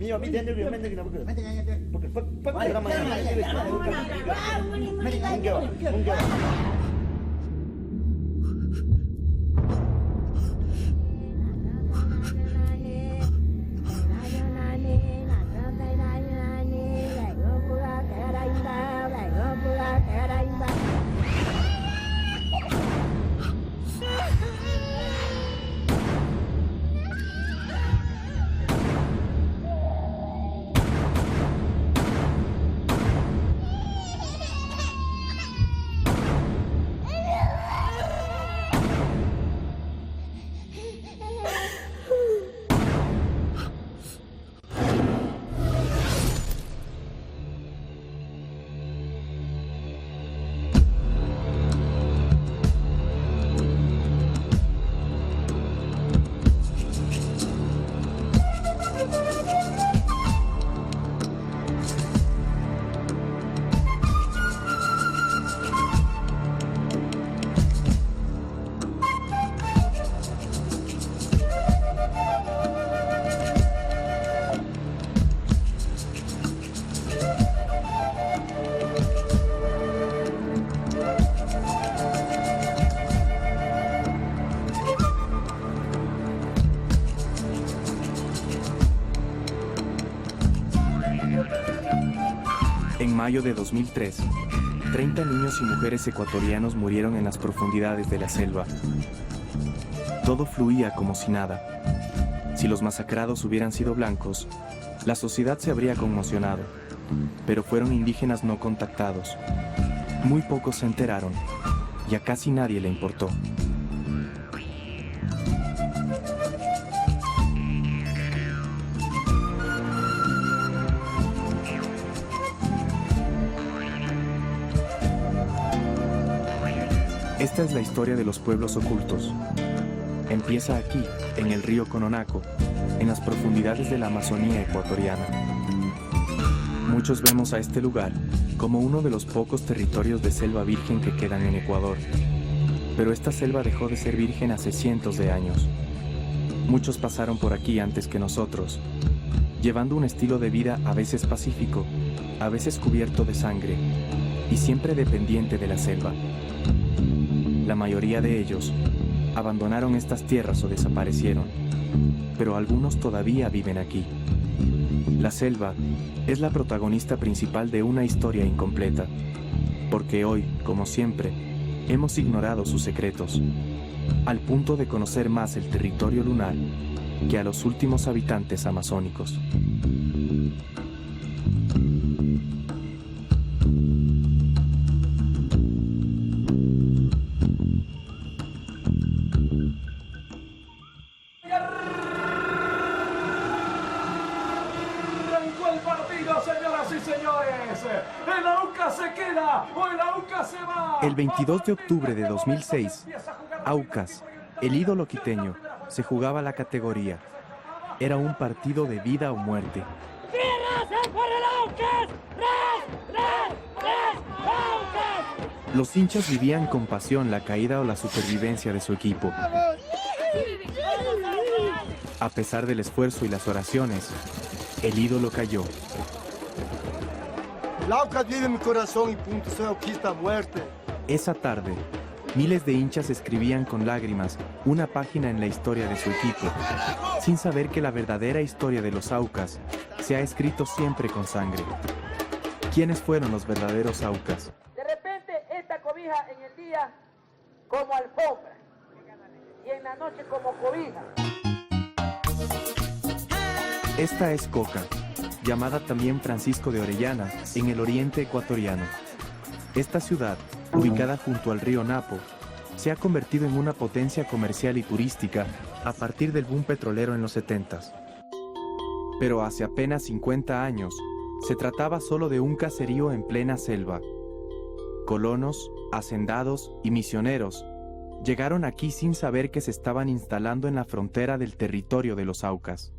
Mio, mi dentro rio, men na bukan. Bukan, pak ramai. Mungkin. En mayo de 2003, 30 niños y mujeres ecuatorianos murieron en las profundidades de la selva. Todo fluía como si nada. Si los masacrados hubieran sido blancos, la sociedad se habría conmocionado, pero fueron indígenas no contactados. Muy pocos se enteraron y a casi nadie le importó. Esta es la historia de los pueblos ocultos. Empieza aquí, en el río Cononaco, en las profundidades de la Amazonía ecuatoriana. Muchos vemos a este lugar como uno de los pocos territorios de selva virgen que quedan en Ecuador. Pero esta selva dejó de ser virgen hace cientos de años. Muchos pasaron por aquí antes que nosotros, llevando un estilo de vida a veces pacífico, a veces cubierto de sangre, y siempre dependiente de la selva. La mayoría de ellos abandonaron estas tierras o desaparecieron, pero algunos todavía viven aquí. La selva es la protagonista principal de una historia incompleta, porque hoy, como siempre, hemos ignorado sus secretos, al punto de conocer más el territorio lunar que a los últimos habitantes amazónicos. El 22 de octubre de 2006, Aucas, el ídolo quiteño, se jugaba la categoría. Era un partido de vida o muerte. Los hinchas vivían con pasión la caída o la supervivencia de su equipo. A pesar del esfuerzo y las oraciones, el ídolo cayó. El Aucas vive en mi corazón y punto, soy auquista a muerte. Esa tarde, miles de hinchas escribían con lágrimas una página en la historia de su equipo, sin saber que la verdadera historia de los Aucas se ha escrito siempre con sangre. ¿Quiénes fueron los verdaderos Aucas? De repente esta cobija en el día como alfombra y en la noche como cobija. Esta es Coca, llamada también Francisco de Orellana, en el oriente ecuatoriano. Esta ciudad, ubicada junto al río Napo, se ha convertido en una potencia comercial y turística a partir del boom petrolero en los 70s. Pero hace apenas 50 años, se trataba solo de un caserío en plena selva. Colonos, hacendados y misioneros llegaron aquí sin saber que se estaban instalando en la frontera del territorio de los Aucas.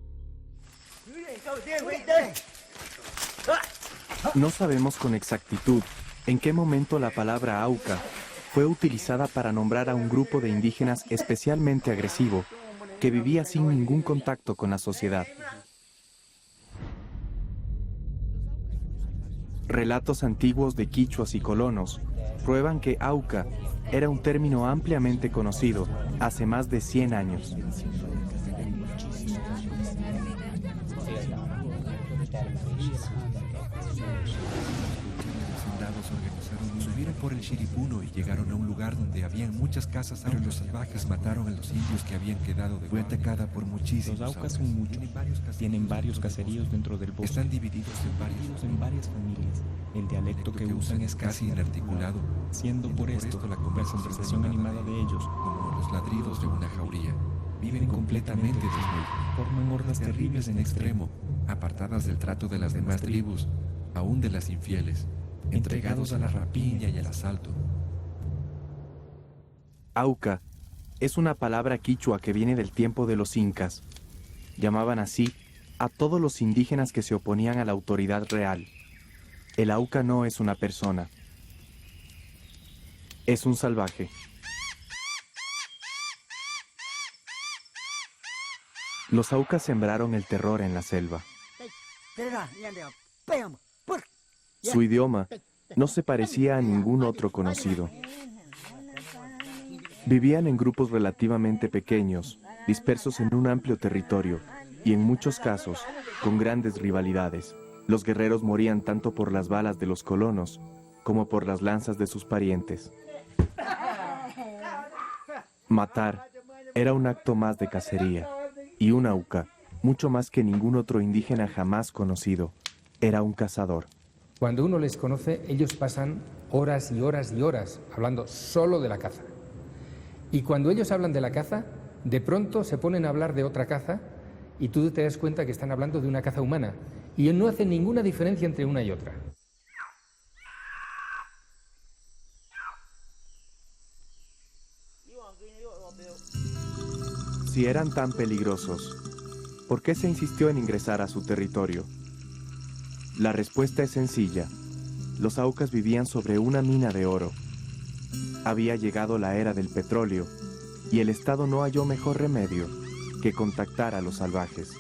No sabemos con exactitud en qué momento la palabra Auca fue utilizada para nombrar a un grupo de indígenas especialmente agresivo que vivía sin ningún contacto con la sociedad. Relatos antiguos de quichuas y colonos prueban que Auca era un término ampliamente conocido hace más de 100 años. Subieron por el Chiripuno y llegaron a un lugar donde habían muchas casas, pero los salvajes mataron a los indios que habían quedado de guardia. Fue atacada por muchísimos. Los Aucas son muchos. Tienen varios caseríos dentro del bosque. Están divididos en varias familias. El dialecto que usan es casi inarticulado, siendo por esto la conversación animada de ellos, como los ladridos de una jauría. Viven completamente desnudos. Forman hordas terribles en extremo, apartadas del trato de las demás tribus, aún de las infieles, entregados a la rapiña y al asalto. Auca es una palabra quichua que viene del tiempo de los incas. Llamaban así a todos los indígenas que se oponían a la autoridad real. El Auca no es una persona. Es un salvaje. Los Aucas sembraron el terror en la selva. Su idioma no se parecía a ningún otro conocido. Vivían en grupos relativamente pequeños, dispersos en un amplio territorio, y en muchos casos, con grandes rivalidades. Los guerreros morían tanto por las balas de los colonos, como por las lanzas de sus parientes. Matar era un acto más de cacería, y un Auca, mucho más que ningún otro indígena jamás conocido, era un cazador. Cuando uno les conoce, ellos pasan horas y horas y horas hablando solo de la caza. Y cuando ellos hablan de la caza, de pronto se ponen a hablar de otra caza y tú te das cuenta que están hablando de una caza humana. Y no hacen ninguna diferencia entre una y otra. Si eran tan peligrosos, ¿por qué se insistió en ingresar a su territorio? La respuesta es sencilla. Los Aucas vivían sobre una mina de oro. Había llegado la era del petróleo y el Estado no halló mejor remedio que contactar a los salvajes.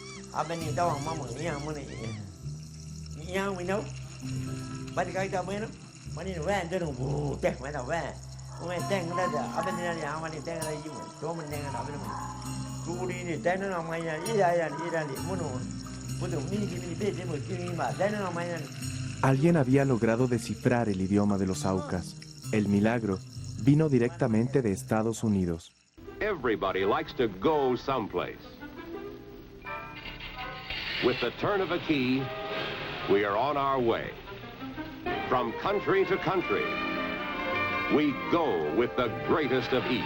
Alguien había logrado descifrar el idioma de los Aucas. El milagro vino directamente de Estados Unidos. Everybody likes to go someplace. With the turn of a key, we are on our way. From country to country, we go with the greatest of ease.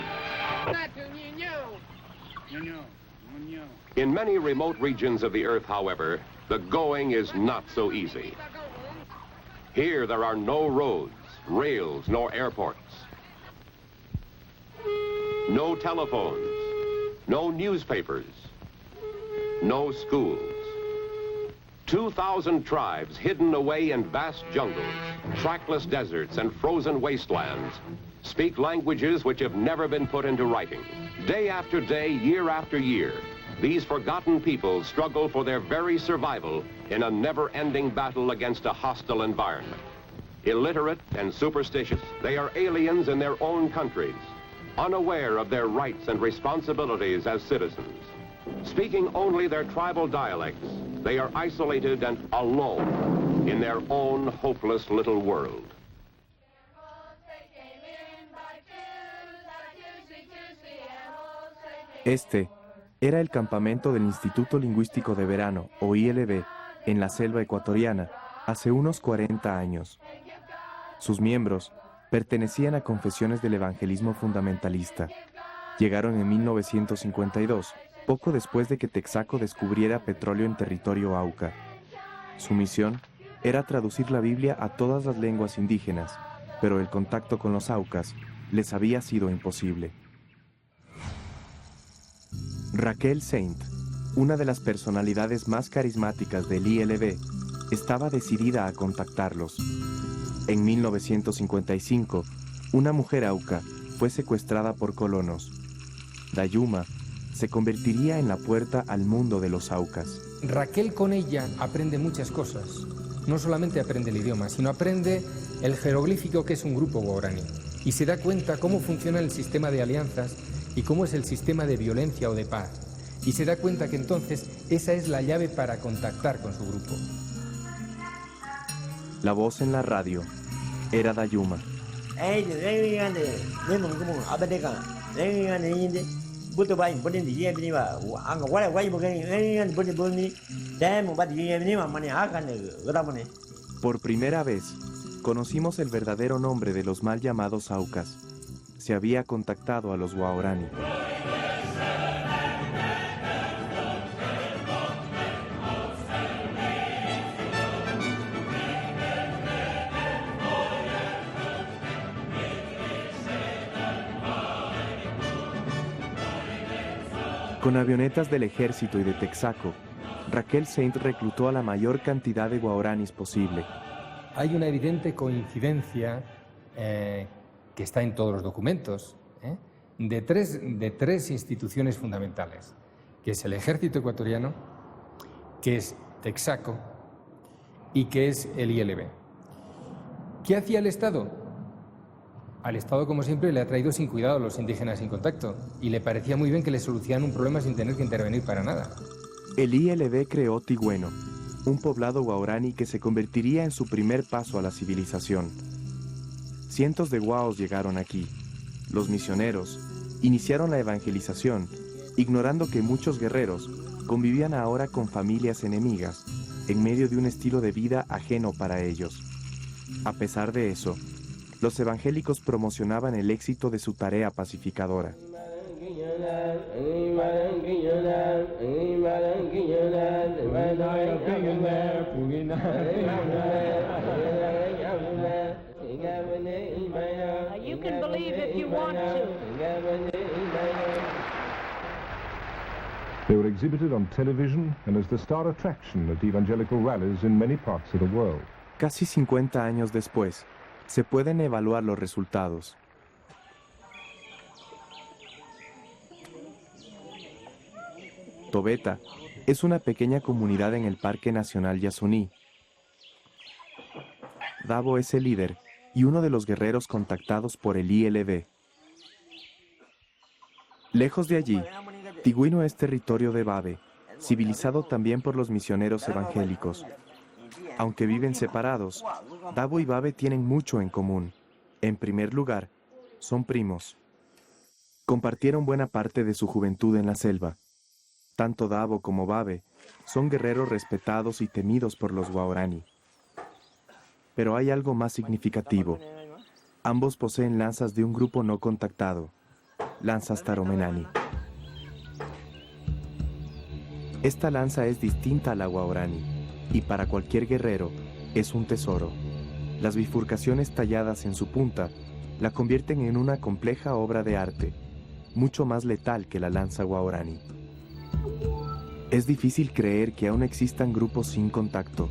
In many remote regions of the earth, however, the going is not so easy. Here there are no roads, rails, nor airports. No telephones, no newspapers, no schools. 2,000 tribes hidden away in vast jungles, trackless deserts, and frozen wastelands speak languages which have never been put into writing. Day after day, year after year, these forgotten people struggle for their very survival in a never-ending battle against a hostile environment. Illiterate and superstitious, they are aliens in their own countries, unaware of their rights and responsibilities as citizens. Speaking only their tribal dialects, they are isolated and alone in their own hopeless little world. Este era el campamento del Instituto Lingüístico de Verano, o ILB, en la selva ecuatoriana, hace unos 40 años. Sus miembros pertenecían a confesiones del evangelismo fundamentalista. Llegaron en 1952, poco después de que Texaco descubriera petróleo en territorio Auca. Su misión era traducir la Biblia a todas las lenguas indígenas, pero el contacto con los Aucas les había sido imposible. Raquel Saint, una de las personalidades más carismáticas del ILB, estaba decidida a contactarlos. En 1955, una mujer Auca fue secuestrada por colonos. Dayuma se convertiría en la puerta al mundo de los Aucas. Raquel con ella aprende muchas cosas. no solamente aprende el idioma, sino aprende el jeroglífico que es un grupo guaraní y se da cuenta cómo funciona el sistema de alianzas y cómo es el sistema de violencia o de paz. Y se da cuenta que entonces esa es la llave para contactar con su grupo. La voz en la radio era Dayuma. Por primera vez, conocimos el verdadero nombre de los mal llamados Aucas. Se había contactado a los Waorani. Con avionetas del ejército y de Texaco, Raquel Saint reclutó a la mayor cantidad de guaraníes posible. Hay una evidente coincidencia que está en todos los documentos, de tres instituciones fundamentales, que es el ejército ecuatoriano, que es Texaco y que es el ILB. ¿Qué hacía el Estado? Al Estado, como siempre, le ha traído sin cuidado a los indígenas sin contacto y le parecía muy bien que le solucionaran un problema sin tener que intervenir para nada. El ILB creó Tigüeno, un poblado guaraní que se convertiría en su primer paso a la civilización. Cientos de guaos llegaron aquí. Los misioneros iniciaron la evangelización, ignorando que muchos guerreros convivían ahora con familias enemigas, en medio de un estilo de vida ajeno para ellos. A pesar de eso, los evangélicos promocionaban el éxito de su tarea pacificadora. You can believe if you want to. They were exhibited on television and as the star attraction at evangelical rallies in many parts of the world. Casi 50 años después, se pueden evaluar los resultados. Tobeta es una pequeña comunidad en el Parque Nacional Yasuní. Dabo es el líder y uno de los guerreros contactados por el ILB. Lejos de allí, Tigüeno es territorio de Babe, civilizado también por los misioneros evangélicos. Aunque viven separados, Dabo y Babe tienen mucho en común. En primer lugar, son primos. Compartieron buena parte de su juventud en la selva. Tanto Dabo como Babe son guerreros respetados y temidos por los guaraní. Pero hay algo más significativo. Ambos poseen lanzas de un grupo no contactado, lanzas Taromenani. Esta lanza es distinta a la guaraní y para cualquier guerrero es un tesoro. Las bifurcaciones talladas en su punta la convierten en una compleja obra de arte, mucho más letal que la lanza guaraní. Es difícil creer que aún existan grupos sin contacto.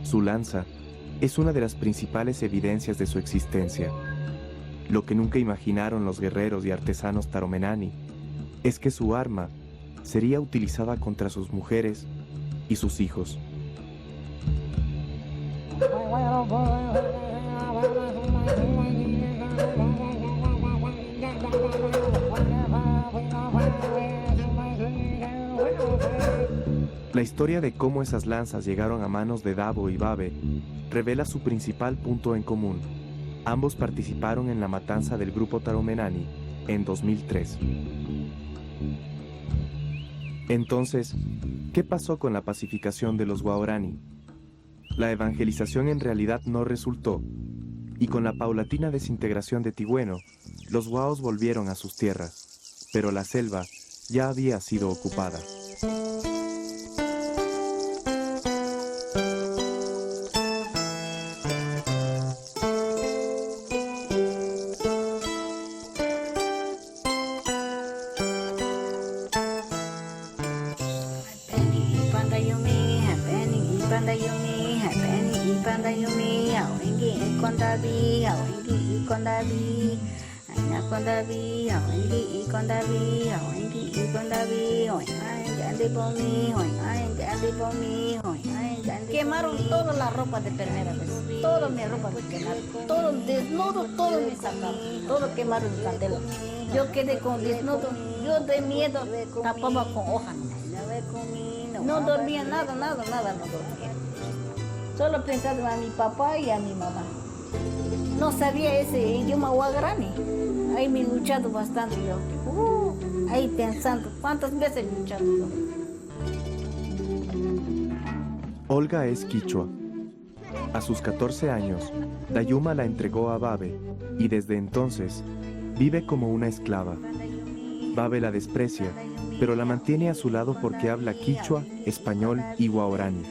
Su lanza es una de las principales evidencias de su existencia. Lo que nunca imaginaron los guerreros y artesanos Taromenani es que su arma sería utilizada contra sus mujeres y sus hijos. La historia de cómo esas lanzas llegaron a manos de Dabo y Babe revela su principal punto en común. Ambos participaron en la matanza del grupo Taromenani en 2003. Entonces, ¿qué pasó con la pacificación de los guaraní? La evangelización en realidad no resultó, y con la paulatina desintegración de Tigüeno, los guaos volvieron a sus tierras, pero la selva ya había sido ocupada. Quemaron toda la ropa de primera vez. Toda mi ropa me quemaron. Todo desnudo, todo me sacaron. Todo quemaron en candela. Yo quedé con desnudo. Yo de miedo tapaba con hojas. No dormía nada, no dormía. Solo pensaba a mi papá y a mi mamá. No sabía ese idioma guaraní. Ahí me he luchado bastante yo. Ahí pensando, ¿cuántas veces he luchado yo? Olga es quichua. A sus 14 años, Dayuma la entregó a Babe y desde entonces vive como una esclava. Babe la desprecia, pero la mantiene a su lado porque habla quichua, español y guaraní.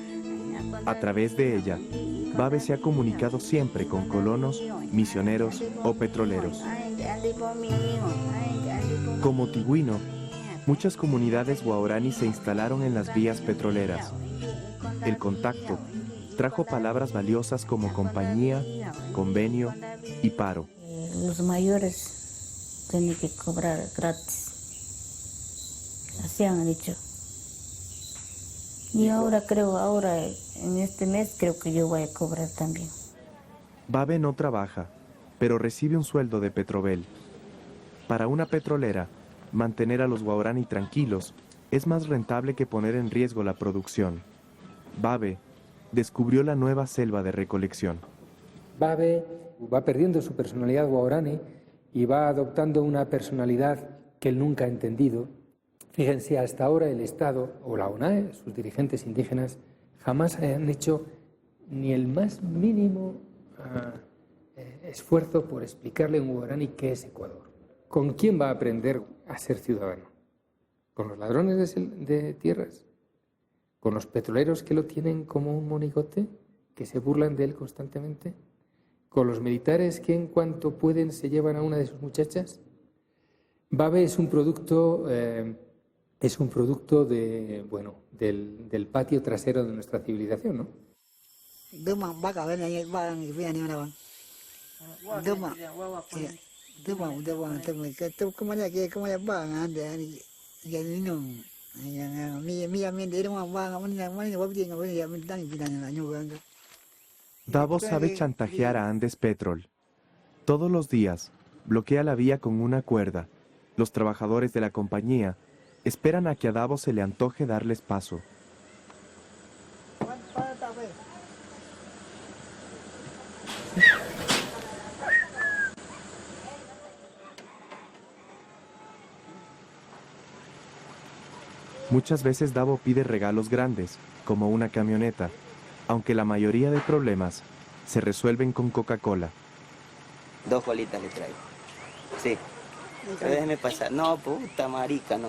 A través de ella, Babe se ha comunicado siempre con colonos, misioneros o petroleros. Como Tigüino, muchas comunidades guaraní se instalaron en las vías petroleras. El contacto trajo palabras valiosas como compañía, convenio y paro. Los mayores tienen que cobrar gratis. Así han dicho. Y ahora en este mes creo que yo voy a cobrar también. Babe no trabaja, pero recibe un sueldo de Petrobel. Para una petrolera, mantener a los guaraní tranquilos es más rentable que poner en riesgo la producción. Babe descubrió la nueva selva de recolección. Babe va perdiendo su personalidad guaraní y va adoptando una personalidad que él nunca ha entendido. Fíjense, hasta ahora el Estado o la UNAE, sus dirigentes indígenas, jamás han hecho ni el más mínimo esfuerzo por explicarle a un guaraní qué es Ecuador. ¿Con quién va a aprender a ser ciudadano? ¿Con los ladrones de tierras? ¿Con los petroleros que lo tienen como un monigote, que se burlan de él constantemente? ¿Con los militares que en cuanto pueden se llevan a una de sus muchachas? Babe es un producto del patio trasero de nuestra civilización, ¿no? Davo sabe chantajear a Andes Petrol. Todos los días bloquea la vía con una cuerda. Los trabajadores de la compañía esperan a que a Davo se le antoje darles paso. Muchas veces Davo pide regalos grandes, como una camioneta, aunque la mayoría de problemas se resuelven con Coca-Cola. 2 bolitas le traigo. Sí. Pero déjeme pasar. No, puta marica, no.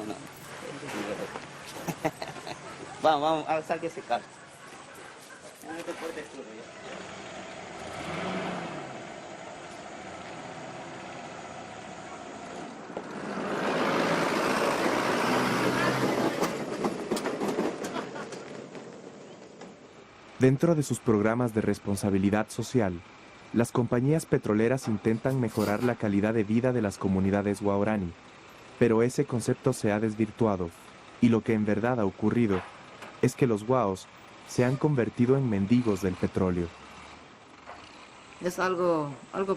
vamos, a saque ese carro. Dentro de sus programas de responsabilidad social, las compañías petroleras intentan mejorar la calidad de vida de las comunidades guaraní, pero ese concepto se ha desvirtuado, y lo que en verdad ha ocurrido es que los guaos se han convertido en mendigos del petróleo. Es algo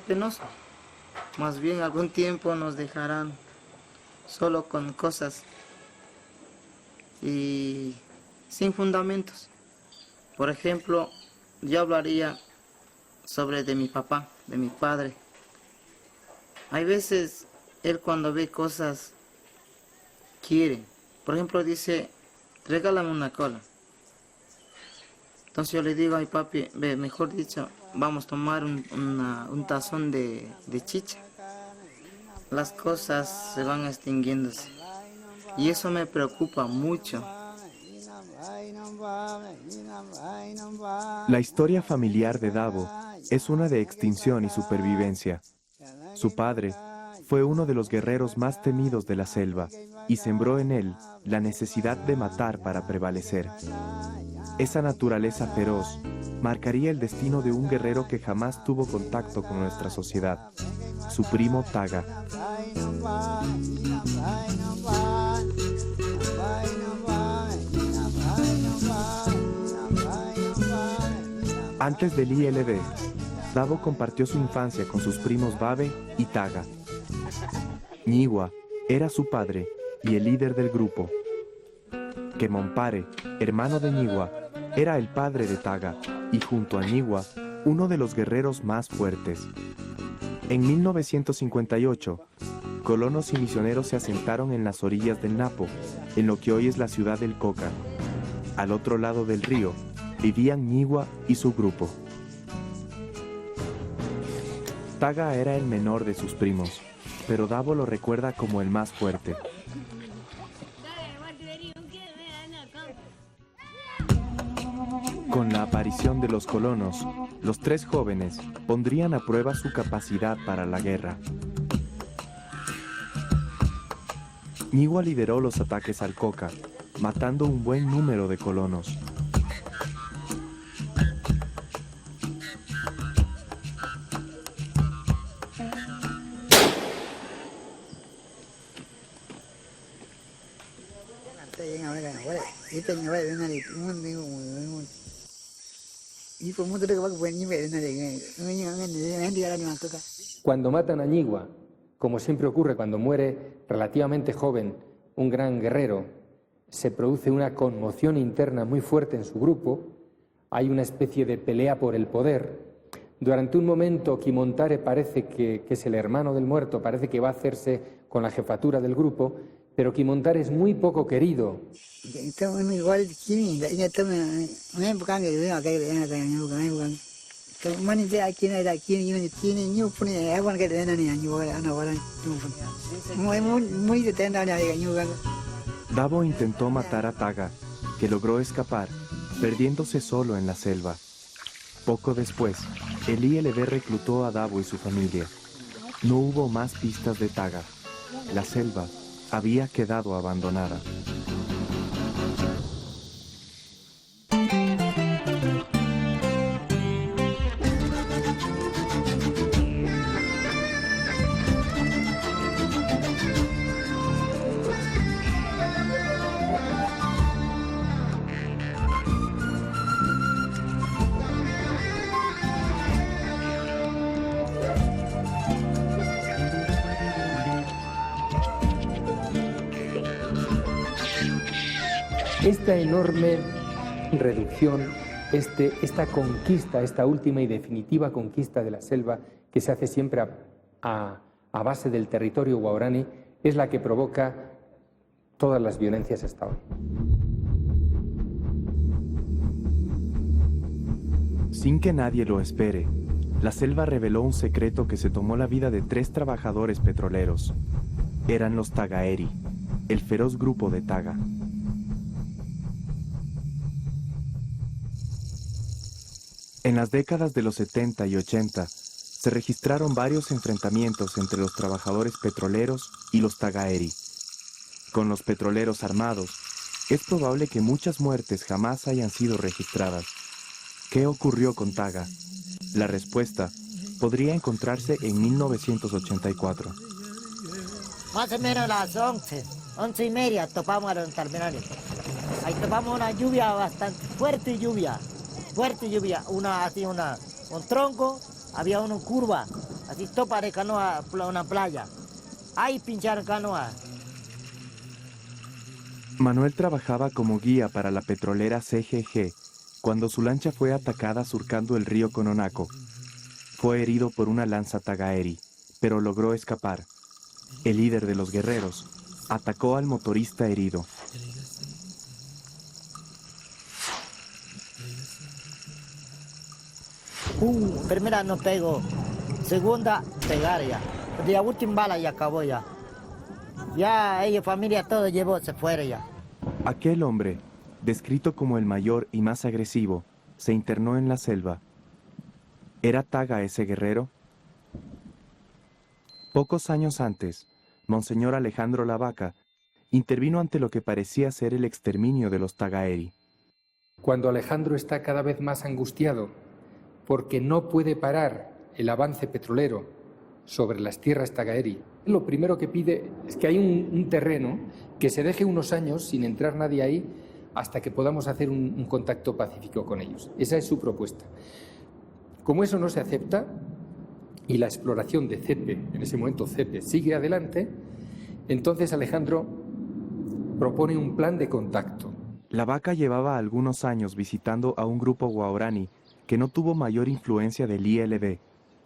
penoso. Más bien algún tiempo nos dejarán solo con cosas y sin fundamentos. Por ejemplo, yo hablaría sobre de mi papá, de mi padre. Hay veces él cuando ve cosas quiere. Por ejemplo, dice, regálame una cola. Entonces yo le digo a mi papi, mejor dicho, vamos a tomar un tazón de chicha. Las cosas se van extinguiéndose. Y eso me preocupa mucho. La historia familiar de Davo es una de extinción y supervivencia. Su padre fue uno de los guerreros más temidos de la selva y sembró en él la necesidad de matar para prevalecer. Esa naturaleza feroz marcaría el destino de un guerrero que jamás tuvo contacto con nuestra sociedad, su primo Taga. Antes del ILB, Davo compartió su infancia con sus primos Babe y Taga. Ñigua era su padre y el líder del grupo. Kemompare, hermano de Ñigua, era el padre de Taga y junto a Ñigua, uno de los guerreros más fuertes. En 1958, colonos y misioneros se asentaron en las orillas del Napo, en lo que hoy es la ciudad del Coca. Al otro lado del río, vivían Ñigua y su grupo. Taga era el menor de sus primos, pero Davo lo recuerda como el más fuerte. Con la aparición de los colonos, los tres jóvenes pondrían a prueba su capacidad para la guerra. Ñigua lideró los ataques al Coca, matando un buen número de colonos. Cuando matan a Ñigua, como siempre ocurre cuando muere relativamente joven un gran guerrero, se produce una conmoción interna muy fuerte en su grupo, hay una especie de pelea por el poder. Durante un momento Kimontare parece que es el hermano del muerto, parece que va a hacerse con la jefatura del grupo, pero Kimontare es muy poco querido. Davo intentó matar a Taga, que logró escapar, perdiéndose solo en la selva. Poco después, el ILB reclutó a Davo y su familia. No hubo más pistas de Taga. La selva había quedado abandonada. Esta enorme reducción, esta conquista, esta última y definitiva conquista de la selva que se hace siempre a base del territorio guaraní, es la que provoca todas las violencias hasta hoy. Sin que nadie lo espere, la selva reveló un secreto que se tomó la vida de 3 trabajadores petroleros. Eran los Tagaeri, el feroz grupo de Taga. En las décadas de los 70 y 80, se registraron varios enfrentamientos entre los trabajadores petroleros y los Tagaeri. Con los petroleros armados, es probable que muchas muertes jamás hayan sido registradas. ¿Qué ocurrió con Taga? La respuesta podría encontrarse en 1984. Más o menos a las 11:30 topamos a los terminales. Ahí topamos una lluvia bastante fuerte, un tronco, había una curva, así topa de canoa, una playa. Ahí pincharon canoa. Manuel trabajaba como guía para la petrolera CGG cuando su lancha fue atacada surcando el río Cononaco. Fue herido por una lanza Tagaeri, pero logró escapar. El líder de los guerreros atacó al motorista herido. Primera no pegó, segunda pegar ya. La última bala ya acabó ya. Ya ella, familia, todo llevó, se fueron ya. Aquel hombre, descrito como el mayor y más agresivo, se internó en la selva. ¿Era Taga ese guerrero? Pocos años antes, Monseñor Alejandro Lavaca intervino ante lo que parecía ser el exterminio de los Tagaeri. Cuando Alejandro está cada vez más angustiado porque no puede parar el avance petrolero sobre las tierras Tagaeri, lo primero que pide es que hay un terreno que se deje unos años sin entrar nadie ahí hasta que podamos hacer un contacto pacífico con ellos. Esa es su propuesta. Como eso no se acepta y la exploración de Cepe, en ese momento Cepe, sigue adelante, entonces Alejandro propone un plan de contacto. La Vaca llevaba algunos años visitando a un grupo guaraní que no tuvo mayor influencia del ILB.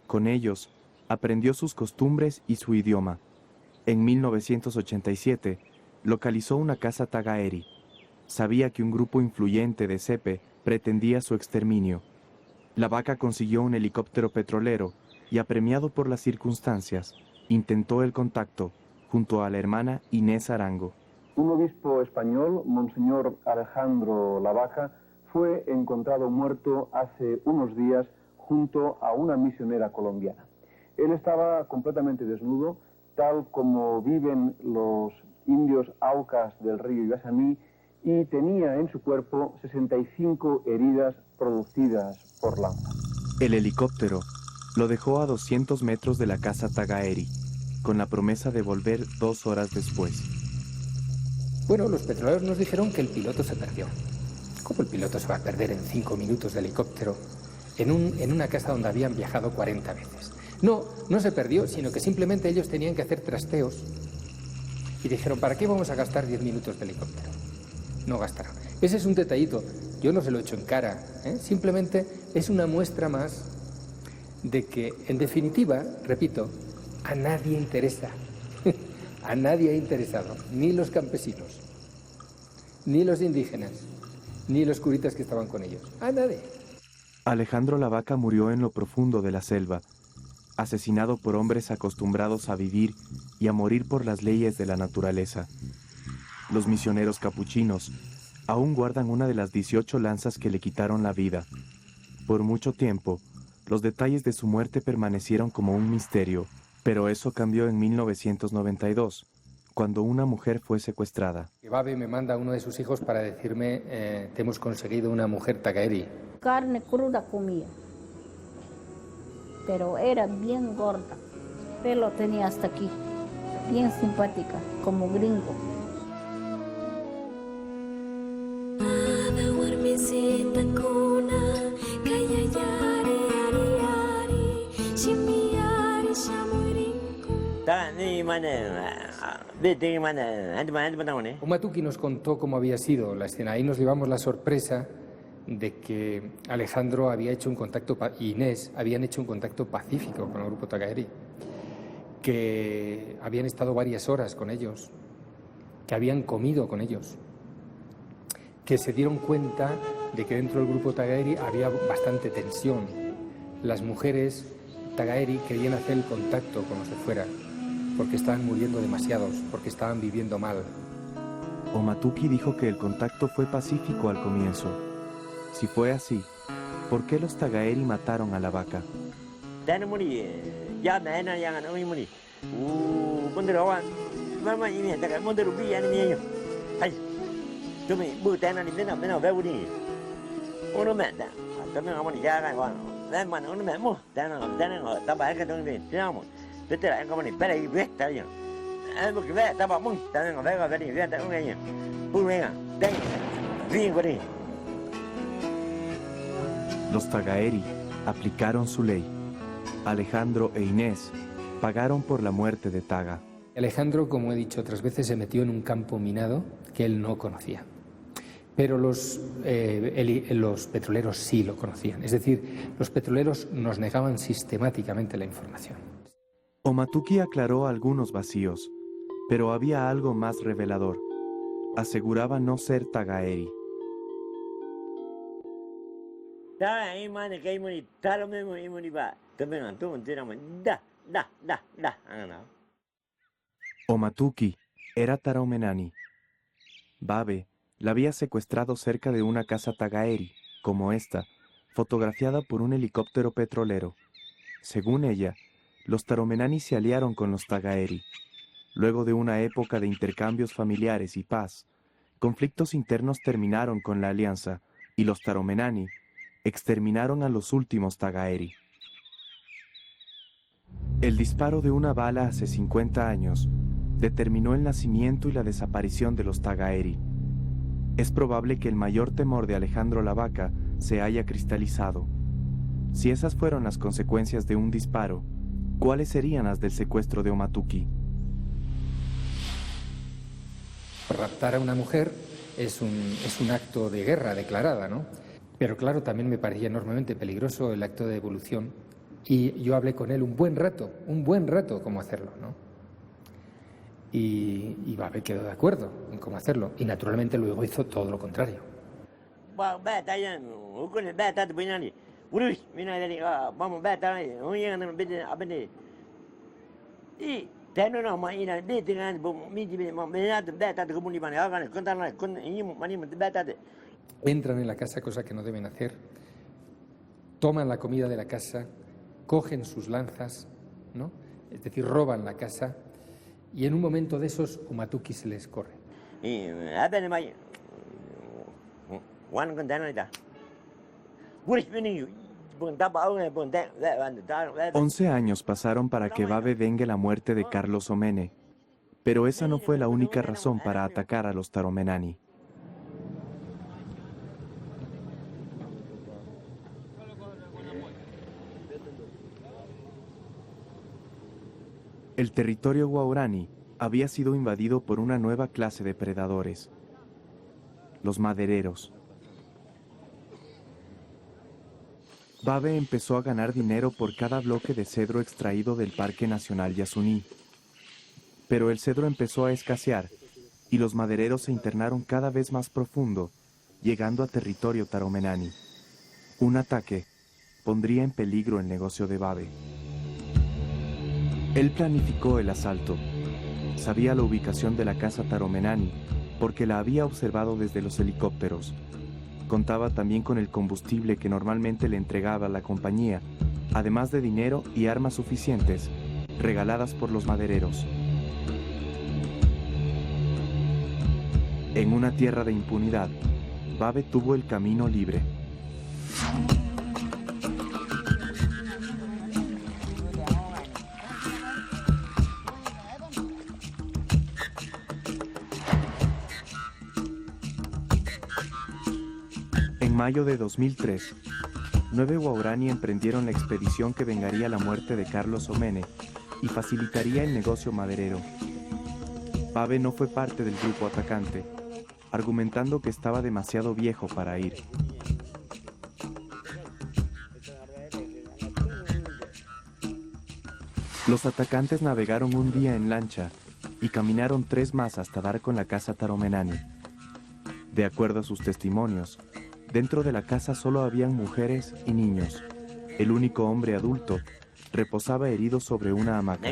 Con ellos, aprendió sus costumbres y su idioma. En 1987, localizó una casa Tagaeri. Sabía que un grupo influyente de Cepe pretendía su exterminio. La Vaca consiguió un helicóptero petrolero y, apremiado por las circunstancias, intentó el contacto junto a la hermana Inés Arango. Un obispo español, Monseñor Alejandro La Vaca, fue encontrado muerto hace unos días junto a una misionera colombiana. Él estaba completamente desnudo, tal como viven los indios aucas del río Yasaní, y tenía en su cuerpo 65 heridas producidas por lanza. El helicóptero lo dejó a 200 metros de la casa Tagaeri, con la promesa de volver 2 horas después. Bueno, los petroleros nos dijeron que el piloto se perdió. ¿Cómo el piloto se va a perder en 5 minutos de helicóptero en una casa donde habían viajado 40 veces? No, no se perdió, sino que simplemente ellos tenían que hacer trasteos y dijeron, ¿para qué vamos a gastar 10 minutos de helicóptero? No gastaron. Ese es un detallito, yo no se lo echo en cara, simplemente es una muestra más de que, en definitiva, repito, a nadie interesa, a nadie ha interesado, ni los campesinos, ni los indígenas, ni los curitas que estaban con ellos, a nadie. Alejandro La Vaca murió en lo profundo de la selva, asesinado por hombres acostumbrados a vivir y a morir por las leyes de la naturaleza. Los misioneros capuchinos aún guardan una de las 18 lanzas que le quitaron la vida. Por mucho tiempo, los detalles de su muerte permanecieron como un misterio, pero eso cambió en 1992, cuando una mujer fue secuestrada. Babe me manda a uno de sus hijos para decirme, te hemos conseguido una mujer Tagaeri. Carne cruda comía, pero era bien gorda, pelo tenía hasta aquí, bien simpática, como gringo. Omatuki nos contó cómo había sido la escena. Ahí nos llevamos la sorpresa de que Alejandro había hecho un contacto, y Inés habían hecho un contacto pacífico con el grupo Tagaeri, que habían estado varias horas con ellos, que habían comido con ellos, que se dieron cuenta de que dentro del grupo Tagaeri había bastante tensión. Las mujeres Tagaeri querían hacer el contacto con los de fuera, porque estaban muriendo demasiados, porque estaban viviendo mal. Omatuki dijo que el contacto fue pacífico al comienzo. Si fue así, ¿por qué los Tagaeri mataron a La Vaca? Los Tagaeri aplicaron su ley. Alejandro e Inés pagaron por la muerte de Taga. Alejandro, como he dicho otras veces, se metió en un campo minado que él no conocía. Pero los petroleros sí lo conocían. Es decir, los petroleros nos negaban sistemáticamente la información. Omatuki aclaró algunos vacíos, pero había algo más revelador. Aseguraba no ser Tagaeri. Omatuki era Tarahumenani. Babe la había secuestrado cerca de una casa Tagaeri, como esta, fotografiada por un helicóptero petrolero. Según ella, los Tarahumenani se aliaron con los Tagaeri. Luego de una época de intercambios familiares y paz, conflictos internos terminaron con la alianza y los Taromenani exterminaron a los últimos Tagaeri. El disparo de una bala hace 50 años determinó el nacimiento y la desaparición de los Tagaeri. Es probable que el mayor temor de Alejandro la Vaca se haya cristalizado. Si esas fueron las consecuencias de un disparo, ¿cuáles serían las del secuestro de Omatuki? Raptar a una mujer es un acto de guerra declarada, ¿no? Pero claro, también me parecía enormemente peligroso el acto de devolución. Y yo hablé con él un buen rato cómo hacerlo, ¿no? Y Babe quedó de acuerdo en cómo hacerlo. Y naturalmente luego hizo todo lo contrario. Entran en la casa, cosa que no deben hacer. Toman la comida de la casa, cogen sus lanzas, ¿no? Es decir, roban la casa, y en un momento de esos Omatuki se les corre. 11 años pasaron para que Babe vengue la muerte de Carlos Omene, pero esa no fue la única razón para atacar a los Taromenani. El territorio guaurani había sido invadido por una nueva clase de predadores, los madereros. Babe empezó a ganar dinero por cada bloque de cedro extraído del Parque Nacional Yasuní. Pero el cedro empezó a escasear y los madereros se internaron cada vez más profundo, llegando a territorio taromenani. Un ataque pondría en peligro el negocio de Babe. Él planificó el asalto. Sabía la ubicación de la casa taromenani porque la había observado desde los helicópteros. Contaba también con el combustible que normalmente le entregaba la compañía, además de dinero y armas suficientes, regaladas por los madereros. En una tierra de impunidad, Babe tuvo el camino libre. En mayo de 2003, 9 guaurani emprendieron la expedición que vengaría la muerte de Carlos Omene y facilitaría el negocio maderero. Babe no fue parte del grupo atacante, argumentando que estaba demasiado viejo para ir. Los atacantes navegaron un día en lancha y caminaron 3 más hasta dar con la casa taromenani. De acuerdo a sus testimonios, dentro de la casa solo habían mujeres y niños. El único hombre adulto reposaba herido sobre una hamaca.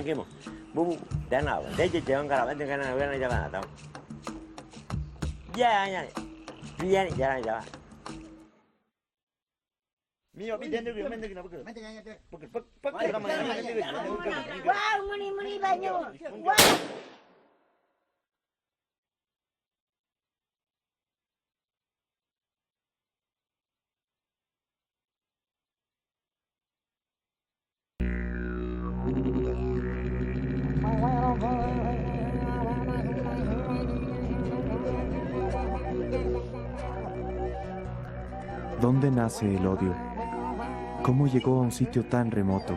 ¿Dónde nace el odio? ¿Cómo llegó a un sitio tan remoto?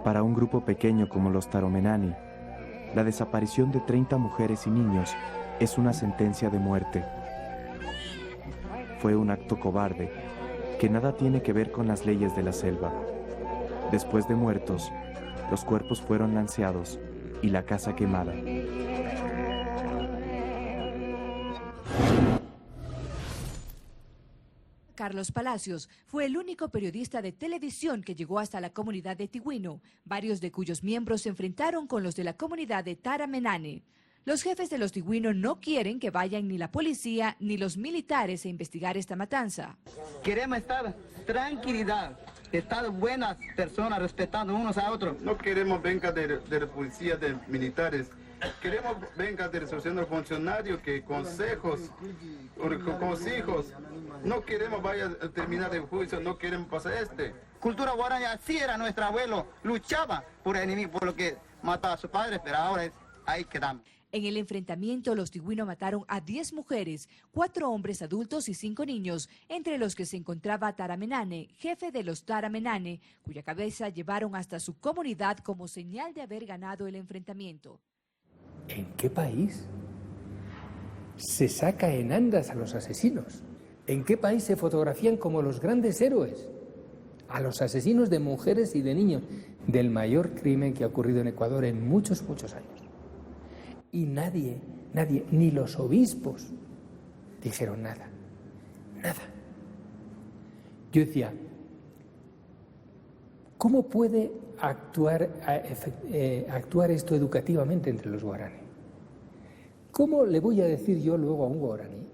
Para un grupo pequeño como los taromenani, la desaparición de 30 mujeres y niños es una sentencia de muerte. Fue un acto cobarde, que nada tiene que ver con las leyes de la selva. Después de muertos, los cuerpos fueron lanceados y la casa quemada. Carlos Palacios fue el único periodista de televisión que llegó hasta la comunidad de Tigüino, varios de cuyos miembros se enfrentaron con los de la comunidad de Taromenani. Los jefes de los Tigüino no quieren que vayan ni la policía ni los militares a investigar esta matanza. Queremos estar tranquilidad, estar buenas personas respetando unos a otros. No queremos venga de la policía, de militares. queremos venga de resolución del funcionario, que consejos, consejos, no queremos vaya a terminar el juicio, no queremos pasar Cultura guaraní, así era nuestro abuelo, luchaba por el enemigo, por lo que mataba a su padre, pero ahora ahí quedamos. En el enfrentamiento, los tigüinos mataron a 10 mujeres, 4 hombres adultos y 5 niños, entre los que se encontraba Taramenane, jefe de los Taramenane, cuya cabeza llevaron hasta su comunidad como señal de haber ganado el enfrentamiento. ¿En qué país se saca en andas a los asesinos? ¿En qué país se fotografían como los grandes héroes? A los asesinos de mujeres y de niños, del mayor crimen que ha ocurrido en Ecuador en muchos, muchos años. Y nadie, ni los obispos, dijeron nada. Yo decía, ¿cómo puede actuar esto educativamente entre los guaraní? ¿Cómo le voy a decir yo luego a un guaraní?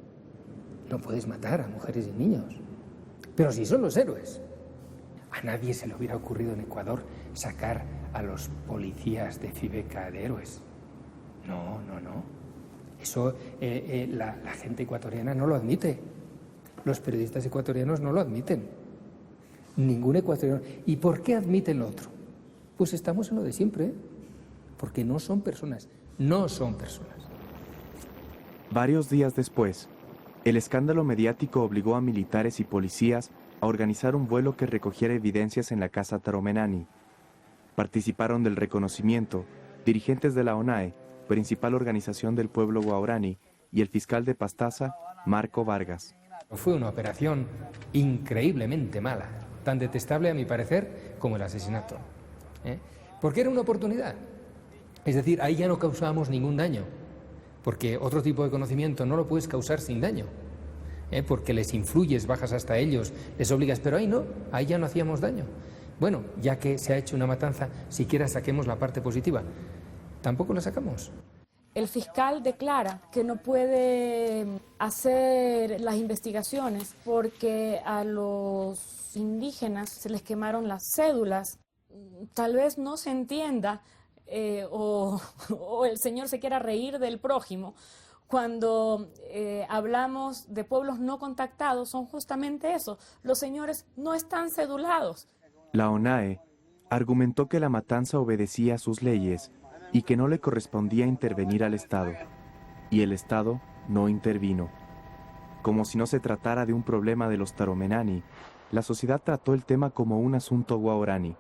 No puedes matar a mujeres y niños. Pero si son los héroes. A nadie se le hubiera ocurrido en Ecuador sacar a los policías de Fibeca de héroes. No. Eso la gente ecuatoriana no lo admite. Los periodistas ecuatorianos no lo admiten. Ningún ecuatoriano. ¿Y por qué admiten lo otro? Pues estamos en lo de siempre, ¿eh? Porque no son personas. Varios días después, el escándalo mediático obligó a militares y policías a organizar un vuelo que recogiera evidencias en la casa Taromenani. Participaron del reconocimiento dirigentes de la ONAE, principal organización del pueblo guaraní, y el fiscal de Pastaza, Marco Vargas. Fue una operación increíblemente mala, tan detestable a mi parecer como el asesinato. Porque era una oportunidad. Es decir, ahí ya no causábamos ningún daño, porque otro tipo de conocimiento no lo puedes causar sin daño. Porque les influyes, bajas hasta ellos, les obligas, pero ahí no, ahí ya no hacíamos daño. Bueno, ya que se ha hecho una matanza, siquiera saquemos la parte positiva. Tampoco la sacamos. El fiscal declara que no puede hacer las investigaciones porque a los indígenas se les quemaron las cédulas. Tal vez no se entienda o el señor se quiera reír del prójimo. Cuando hablamos de pueblos no contactados, son justamente eso. Los señores no están cedulados. La ONAE argumentó que la matanza obedecía a sus leyes y que no le correspondía intervenir al Estado. Y el Estado no intervino. Como si no se tratara de un problema de los Taromenani, la sociedad trató el tema como un asunto guaraní.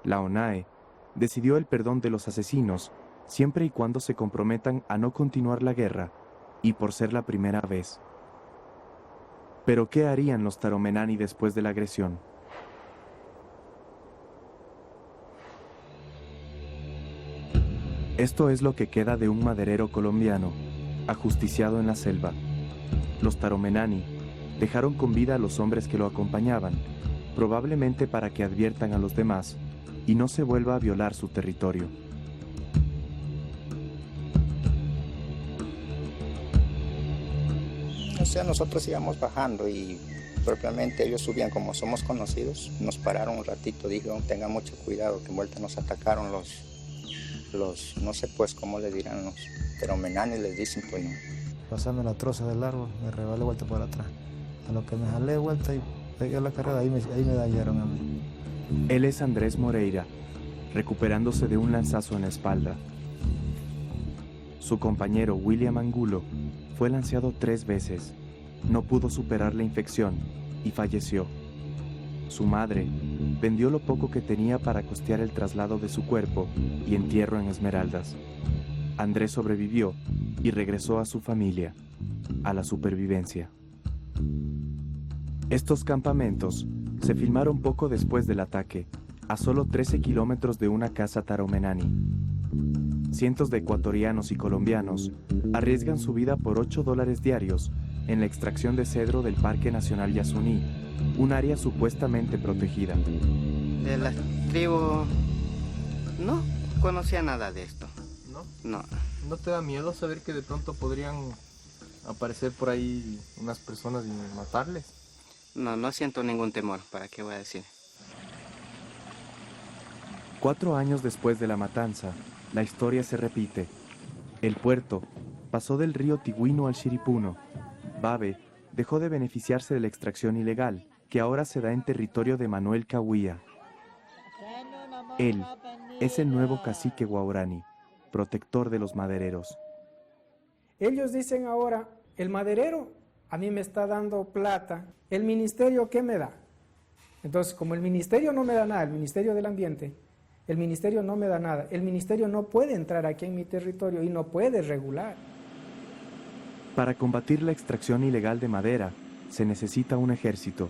La ONAE decidió el perdón de los asesinos siempre y cuando se comprometan a no continuar la guerra, y por ser la primera vez. Pero ¿qué harían los Taromenani después de la agresión? Esto es lo que queda de un maderero colombiano, ajusticiado en la selva. Los Taromenani dejaron con vida a los hombres que lo acompañaban, probablemente para que adviertan a los demás y no se vuelva a violar su territorio. O sea, nosotros íbamos bajando y propiamente ellos subían, como somos conocidos, nos pararon un ratito, dijeron tengan mucho cuidado, que en vuelta nos atacaron los no sé pues cómo le dirán, los Taromenani les dicen, pues no. Pasarme la troza del árbol, me rebalé vuelta para atrás. A lo que me jalé vuelta y pegué la carrera, ahí me dañaron a mí. Él es Andrés Moreira, recuperándose de un lanzazo en la espalda. Su compañero William Angulo fue lanceado 3 veces, no pudo superar la infección y falleció. Su madre vendió lo poco que tenía para costear el traslado de su cuerpo y entierro en Esmeraldas. Andrés sobrevivió y regresó a su familia, a la supervivencia. Estos campamentos se filmaron poco después del ataque, a solo 13 kilómetros de una casa Taromenani. Cientos de ecuatorianos y colombianos arriesgan su vida por $8 diarios en la extracción de cedro del Parque Nacional Yasuní, un área supuestamente protegida. De las tribus no conocía nada de esto. ¿No? ¿No te da miedo saber que de pronto podrían aparecer por ahí unas personas y matarles? No siento ningún temor, ¿para qué voy a decir? 4 años después de la matanza, la historia se repite. El puerto pasó del río Tigüino al Shiripuno. Babe dejó de beneficiarse de la extracción ilegal, que ahora se da en territorio de Manuel Cahuilla. Él es el nuevo cacique guaurani, protector de los madereros. Ellos dicen ahora, el maderero a mí me está dando plata, ¿el ministerio qué me da? Entonces, como el ministerio no me da nada, el Ministerio del Ambiente, el ministerio no me da nada, el ministerio no puede entrar aquí en mi territorio y no puede regular. Para combatir la extracción ilegal de madera, se necesita un ejército.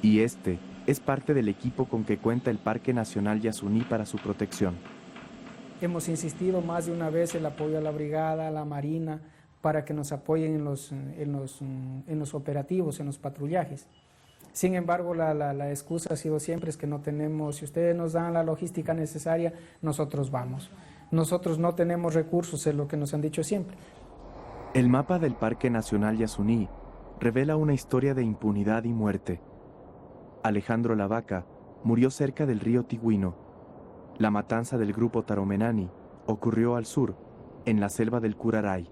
Y este es parte del equipo con que cuenta el Parque Nacional Yasuní para su protección. Hemos insistido más de una vez el apoyo a la brigada, a la marina, para que nos apoyen en los operativos, en los patrullajes. Sin embargo, la excusa ha sido siempre es que no tenemos, si ustedes nos dan la logística necesaria, nosotros vamos. Nosotros no tenemos recursos, es lo que nos han dicho siempre. El mapa del Parque Nacional Yasuní revela una historia de impunidad y muerte. Alejandro Lavaca murió cerca del río Tigüino. La matanza del grupo Taromenani ocurrió al sur, en la selva del Curaray.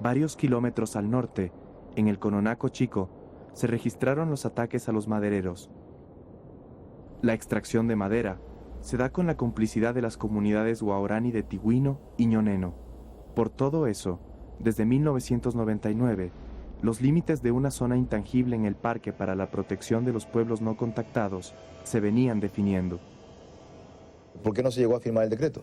Varios kilómetros al norte, en el Cononaco Chico, se registraron los ataques a los madereros. La extracción de madera se da con la complicidad de las comunidades guaurani de Tigüino y Ñoneno. Por todo eso, desde 1999, los límites de una zona intangible en el parque para la protección de los pueblos no contactados se venían definiendo. ¿Por qué no se llegó a firmar el decreto?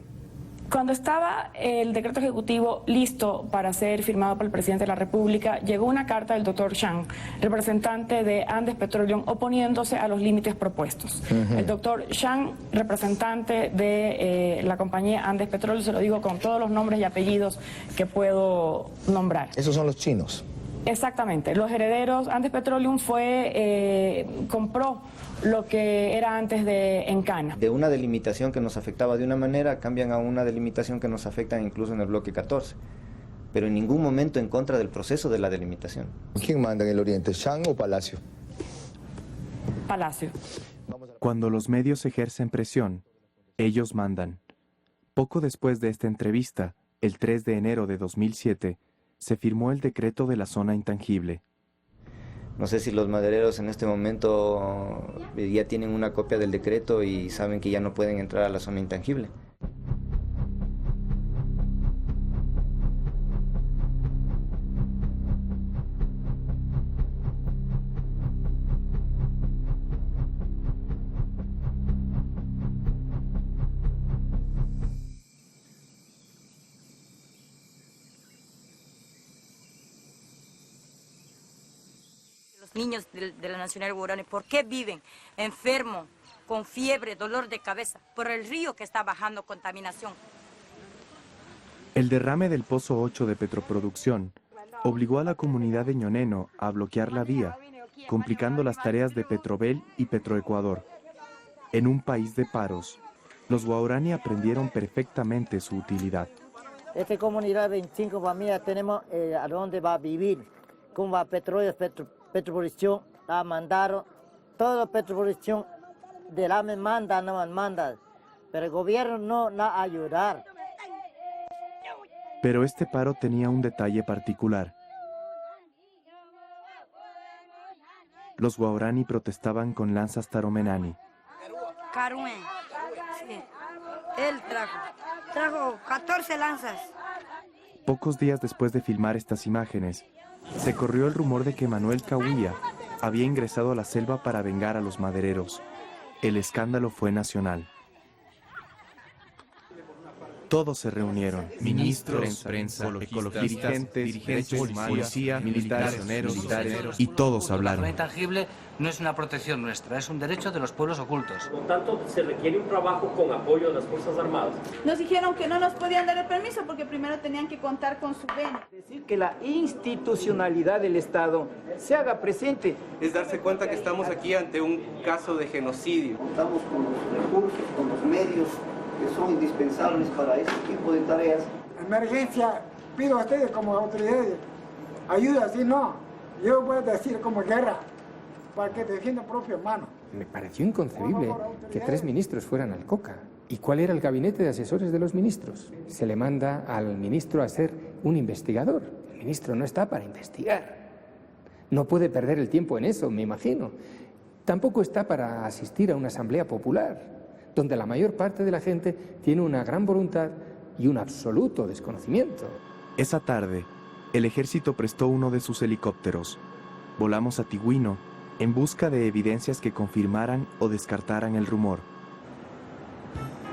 Cuando estaba el decreto ejecutivo listo para ser firmado por el presidente de la República, llegó una carta del doctor Shang, representante de Andes Petroleum, oponiéndose a los límites propuestos. El doctor Shang, representante de la compañía Andes Petroleum, se lo digo con todos los nombres y apellidos que puedo nombrar. Esos son los chinos. Exactamente. Los herederos, Andes Petroleum compró lo que era antes de Encana. De una delimitación que nos afectaba de una manera, cambian a una delimitación que nos afecta incluso en el bloque 14. Pero en ningún momento en contra del proceso de la delimitación. ¿Quién manda en el Oriente, Shang o Palacio? Palacio. Cuando los medios ejercen presión, ellos mandan. Poco después de esta entrevista, el 3 de enero de 2007, se firmó el decreto de la zona intangible. No sé si los madereros en este momento ya tienen una copia del decreto y saben que ya no pueden entrar a la zona intangible. Niños de la Nacional Guaraní, ¿por qué viven enfermos, con fiebre, dolor de cabeza? Por el río que está bajando contaminación. El derrame del Pozo 8 de Petroproducción obligó a la comunidad de Ñoneno a bloquear la vía, complicando las tareas de Petrobel y Petroecuador. En un país de paros, los guaurani aprendieron perfectamente su utilidad. Esta comunidad de 25 familias tenemos a dónde va a vivir, cómo va petróleo, Petroproducción, la mandaron, toda la Petroproducción de la me manda, no manda, pero el gobierno no la ayudar. Pero este paro tenía un detalle particular. Los guaurani protestaban con lanzas taromenani. Caruen, sí. Él trajo 14 lanzas. Pocos días después de filmar estas imágenes, se corrió el rumor de que Manuel Cahuilla había ingresado a la selva para vengar a los madereros. El escándalo fue nacional. Todos se reunieron: ministros, prensa, ecologistas, dirigentes, policía, militares, y todos La hablaron. zona intangible no es una protección nuestra, es un derecho de los pueblos ocultos. Por tanto, se requiere un trabajo con apoyo de las Fuerzas Armadas. Nos dijeron que no nos podían dar el permiso porque primero tenían que contar con su BEN. Decir que la institucionalidad del Estado se haga presente. Es darse cuenta que estamos aquí ante un caso de genocidio. Contamos con los recursos, con los medios que son indispensables para ese tipo de tareas. Emergencia, pido a ustedes como autoridades, ayuda, si no, yo voy a decir como guerra, para que defiendan propio hermano. Me pareció inconcebible que 3 ministros fueran al Coca. ¿Y cuál era el gabinete de asesores de los ministros? Se le manda al ministro a ser un investigador. El ministro no está para investigar. No puede perder el tiempo en eso, me imagino. Tampoco está para asistir a una asamblea popular, donde la mayor parte de la gente tiene una gran voluntad y un absoluto desconocimiento. Esa tarde, el ejército prestó uno de sus helicópteros. Volamos a Tigüino en busca de evidencias que confirmaran o descartaran el rumor.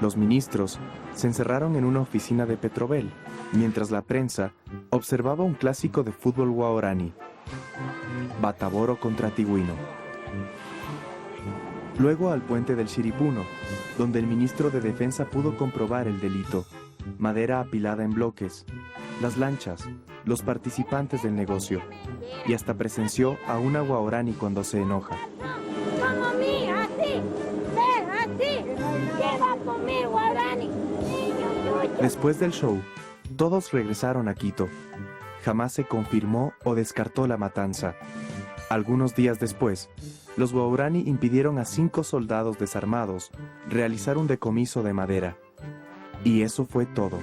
Los ministros se encerraron en una oficina de Petrobel, mientras la prensa observaba un clásico de fútbol guaraní, Bataboro contra Tigüino. Luego al puente del Chiripuno, donde el ministro de Defensa pudo comprobar el delito: madera apilada en bloques, las lanchas, los participantes del negocio, y hasta presenció a una guaraní cuando se enoja. Después del show, todos regresaron a Quito. Jamás se confirmó o descartó la matanza. Algunos días después, los guaraní impidieron a 5 soldados desarmados realizar un decomiso de madera. Y eso fue todo.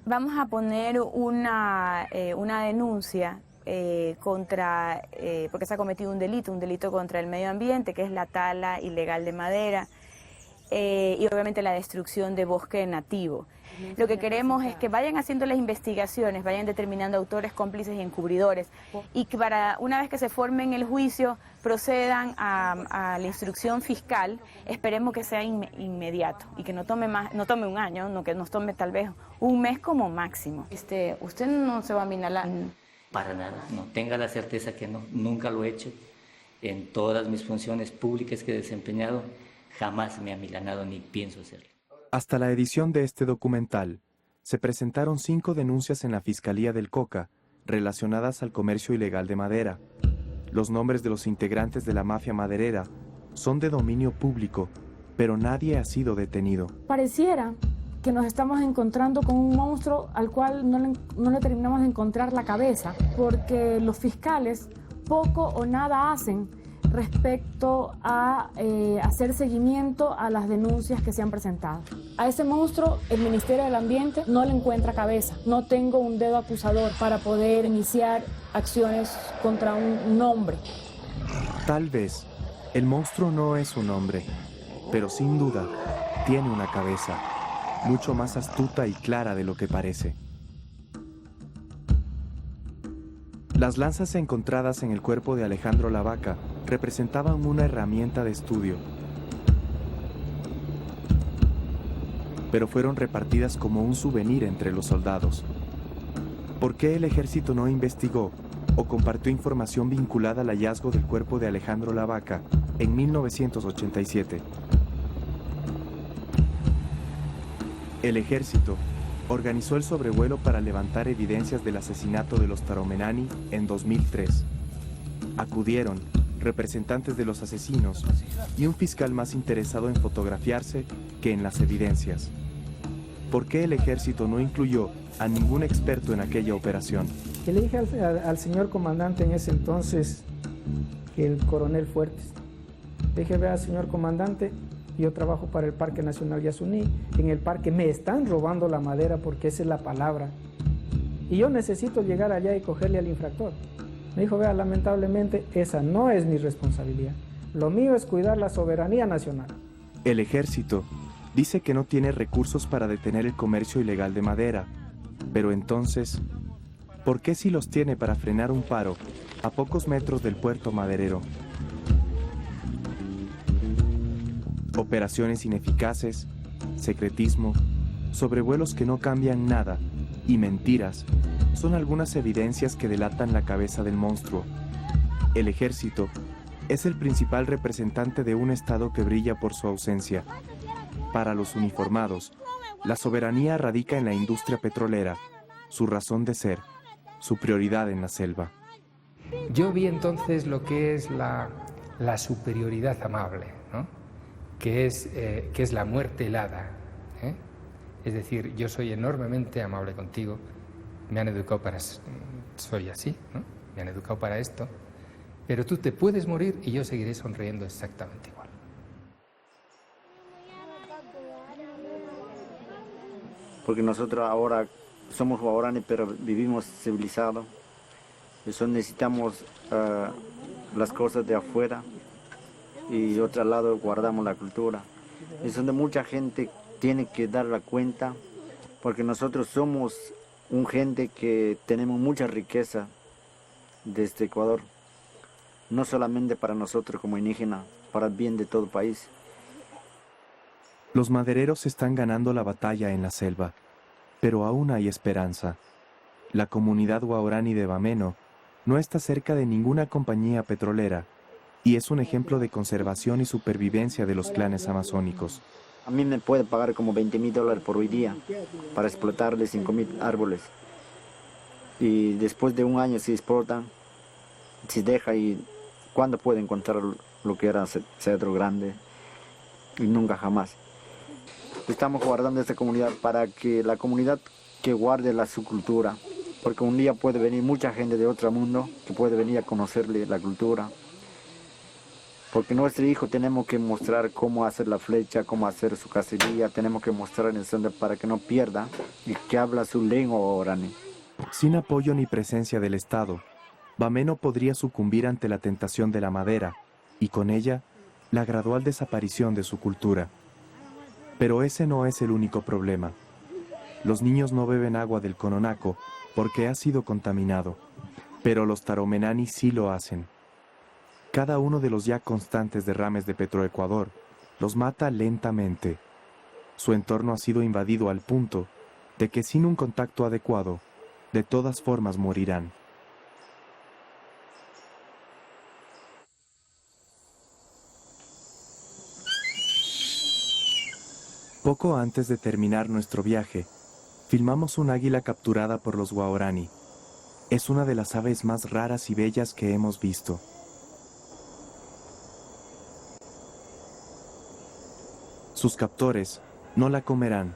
Vamos a poner una denuncia porque se ha cometido un delito contra el medio ambiente, que es la tala ilegal de madera y obviamente la destrucción de bosque nativo. Lo que queremos es que vayan haciendo las investigaciones, vayan determinando autores, cómplices y encubridores, y que una vez que se formen el juicio procedan a la instrucción fiscal. Esperemos que sea inmediato y que no tome un año, no, que nos tome tal vez un mes como máximo. ¿Usted no se va a amilanar? Para nada, no, tenga la certeza que no, nunca lo he hecho. En todas mis funciones públicas que he desempeñado, jamás me he amilanado ni pienso hacerlo. Hasta la edición de este documental, se presentaron 5 denuncias en la Fiscalía del Coca relacionadas al comercio ilegal de madera. Los nombres de los integrantes de la mafia maderera son de dominio público, pero nadie ha sido detenido. Pareciera que nos estamos encontrando con un monstruo al cual no le terminamos de encontrar la cabeza, porque los fiscales poco o nada hacen respecto a hacer seguimiento a las denuncias que se han presentado. A ese monstruo el Ministerio del Ambiente no le encuentra cabeza. No tengo un dedo acusador para poder iniciar acciones contra un hombre. Tal vez el monstruo no es un hombre, pero sin duda tiene una cabeza mucho más astuta y clara de lo que parece. Las lanzas encontradas en el cuerpo de Alejandro Lavaca representaban una herramienta de estudio, pero fueron repartidas como un souvenir entre los soldados. ¿Por qué el ejército no investigó o compartió información vinculada al hallazgo del cuerpo de Alejandro Lavaca en 1987? El ejército organizó el sobrevuelo para levantar evidencias del asesinato de los Taromenani en 2003. Acudieron representantes de los asesinos y un fiscal más interesado en fotografiarse que en las evidencias. ¿Por qué el ejército no incluyó a ningún experto en aquella operación? Yo le dije al señor comandante en ese entonces, el coronel Fuertes, le dije: vea, señor comandante, yo trabajo para el Parque Nacional Yasuní. En el parque me están robando la madera, porque esa es la palabra. Y yo necesito llegar allá y cogerle al infractor. Me dijo: vea, lamentablemente esa no es mi responsabilidad. Lo mío es cuidar la soberanía nacional. El ejército dice que no tiene recursos para detener el comercio ilegal de madera. Pero entonces, ¿por qué sí los tiene para frenar un paro a pocos metros del puerto maderero? Operaciones ineficaces, secretismo, sobrevuelos que no cambian nada y mentiras son algunas evidencias que delatan la cabeza del monstruo. El ejército es el principal representante de un Estado que brilla por su ausencia. Para los uniformados, la soberanía radica en la industria petrolera, su razón de ser, su prioridad en la selva. Yo vi entonces lo que es la superioridad amable, ¿no? que es la muerte helada, ¿eh? Es decir, yo soy enormemente amable contigo, me han educado para... soy así, ¿no? Me han educado para esto, pero tú te puedes morir y yo seguiré sonriendo exactamente igual. Porque nosotros ahora somos guaraní, pero vivimos civilizados. Eso necesitamos las cosas de afuera y otro lado guardamos la cultura. Es donde mucha gente tiene que dar la cuenta, porque nosotros somos un gente que tenemos mucha riqueza desde Ecuador, no solamente para nosotros como indígenas, para el bien de todo el país. Los madereros están ganando la batalla en la selva, pero aún hay esperanza. La comunidad guaraní de Bameno no está cerca de ninguna compañía petrolera y es un ejemplo de conservación y supervivencia de los clanes amazónicos. A mí me puede pagar como $20,000 por hoy día para explotarle 5,000 árboles. Y después de un año si explotan, si deja, y ¿cuándo puede encontrar lo que era cedro grande? Y nunca jamás. Estamos guardando esta comunidad para que la comunidad que guarde su cultura, porque un día puede venir mucha gente de otro mundo que puede venir a conocerle la cultura. Porque nuestro hijo tenemos que mostrar cómo hacer la flecha, cómo hacer su cacería, tenemos que mostrar en el centro para que no pierda y que habla su lengua guaraní. Sin apoyo ni presencia del Estado, Bameno podría sucumbir ante la tentación de la madera y con ella la gradual desaparición de su cultura. Pero ese no es el único problema. Los niños no beben agua del Cononaco porque ha sido contaminado, pero los taromenani sí lo hacen. Cada uno de los ya constantes derrames de Petroecuador los mata lentamente. Su entorno ha sido invadido al punto de que sin un contacto adecuado, de todas formas morirán. Poco antes de terminar nuestro viaje, filmamos un águila capturada por los guaraní. Es una de las aves más raras y bellas que hemos visto. Sus captores no la comerán,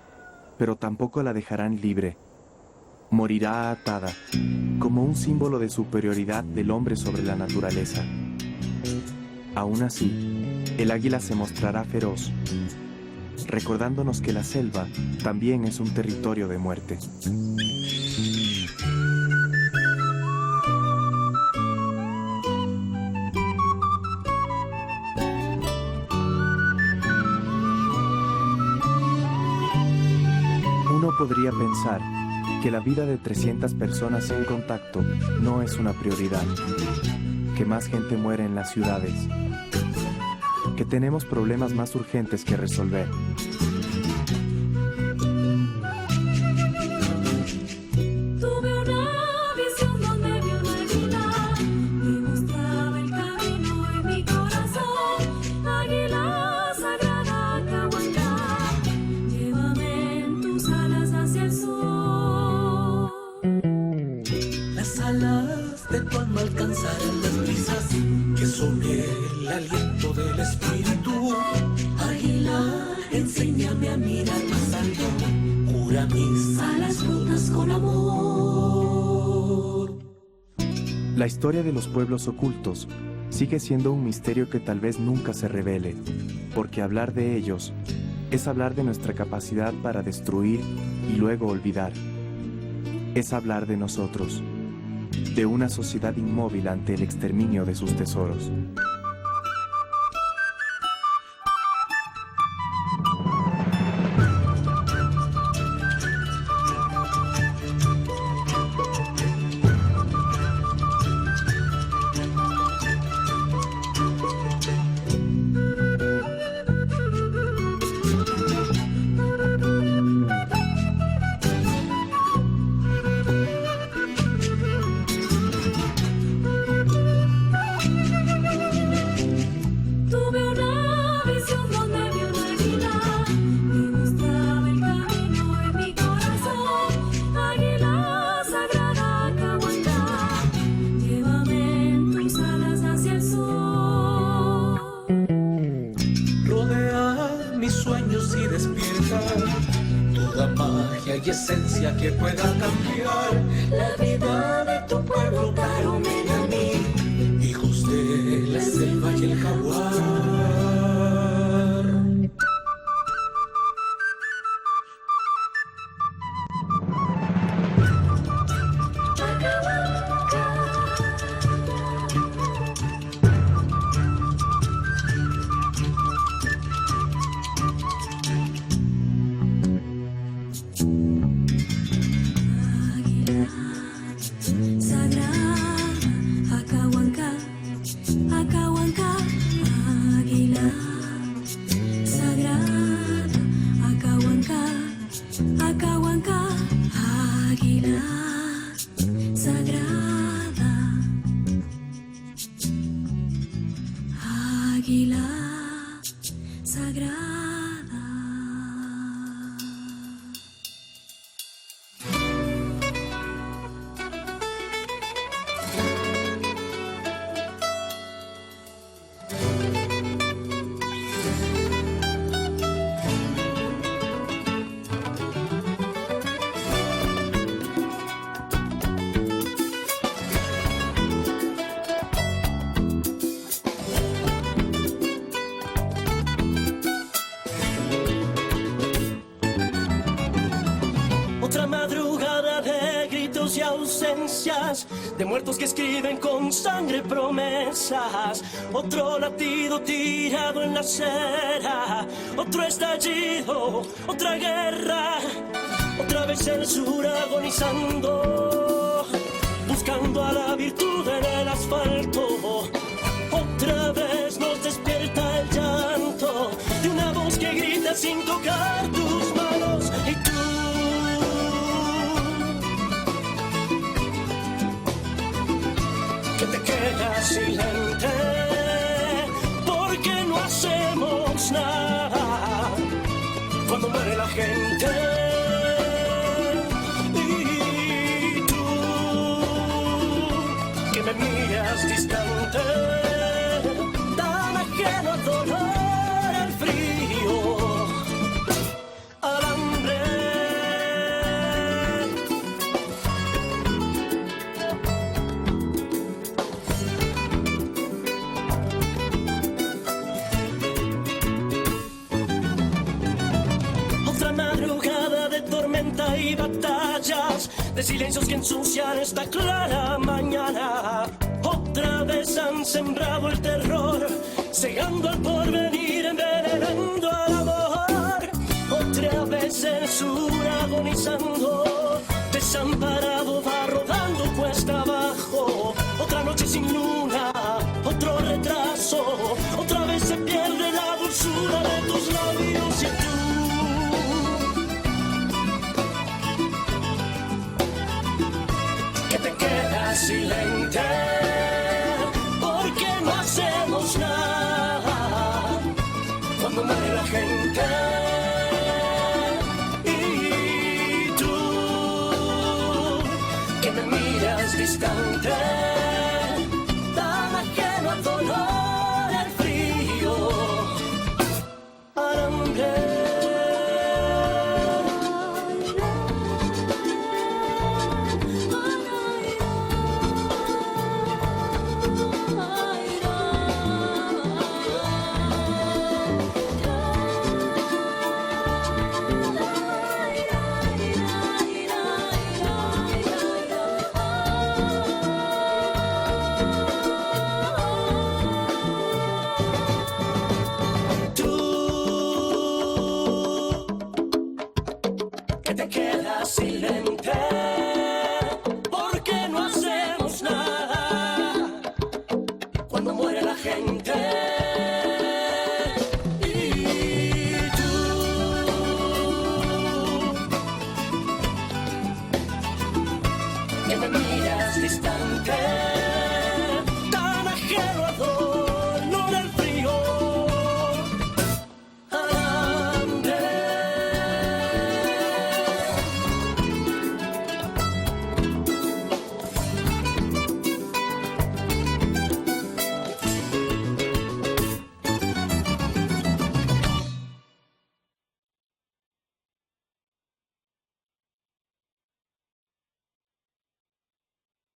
pero tampoco la dejarán libre. Morirá atada, como un símbolo de superioridad del hombre sobre la naturaleza. Aún así, el águila se mostrará feroz, recordándonos que la selva también es un territorio de muerte. Uno podría pensar que la vida de 300 personas sin contacto no es una prioridad, que más gente muere en las ciudades, que tenemos problemas más urgentes que resolver. Alcanzarán las brisas que sobre el aliento del espíritu. Águila, enséñame a mirar más alto, cura mis alas rotas con amor. La historia de los pueblos ocultos sigue siendo un misterio que tal vez nunca se revele, porque hablar de ellos es hablar de nuestra capacidad para destruir y luego olvidar. Es hablar de nosotros, de una sociedad inmóvil ante el exterminio de sus tesoros. hay esencia que pueda cambiar la vida de tu pueblo, Caromenamí, hijos de la selva y el jaguar. De muertos que escriben con sangre promesas, otro latido tirado en la acera, otro estallido, otra guerra, otra vez el sur agonizando, buscando a la virtud en el asfalto, otra vez nos despierta el llanto de una voz que grita sin tocar tus manos y tú. Silente, porque no hacemos nada cuando muere la gente. Y tú, que me miras distante, tan ajeno al dolor, al frío, al hambre. Y batallas de silencios que ensucian esta clara mañana. Otra vez han sembrado el terror, cegando al porvenir, envenenando al amor. Otra vez el sur agonizando, desamparado va rodando cuesta abajo. Otra noche sin luna, otro retraso, otra vez se pierde la dulzura de tus labios y tú. Silente, porque no hacemos nada cuando muere la gente. Y tú, que me miras distante, tan ajeno al dolor, al frío, al hambre. Te quedas silente.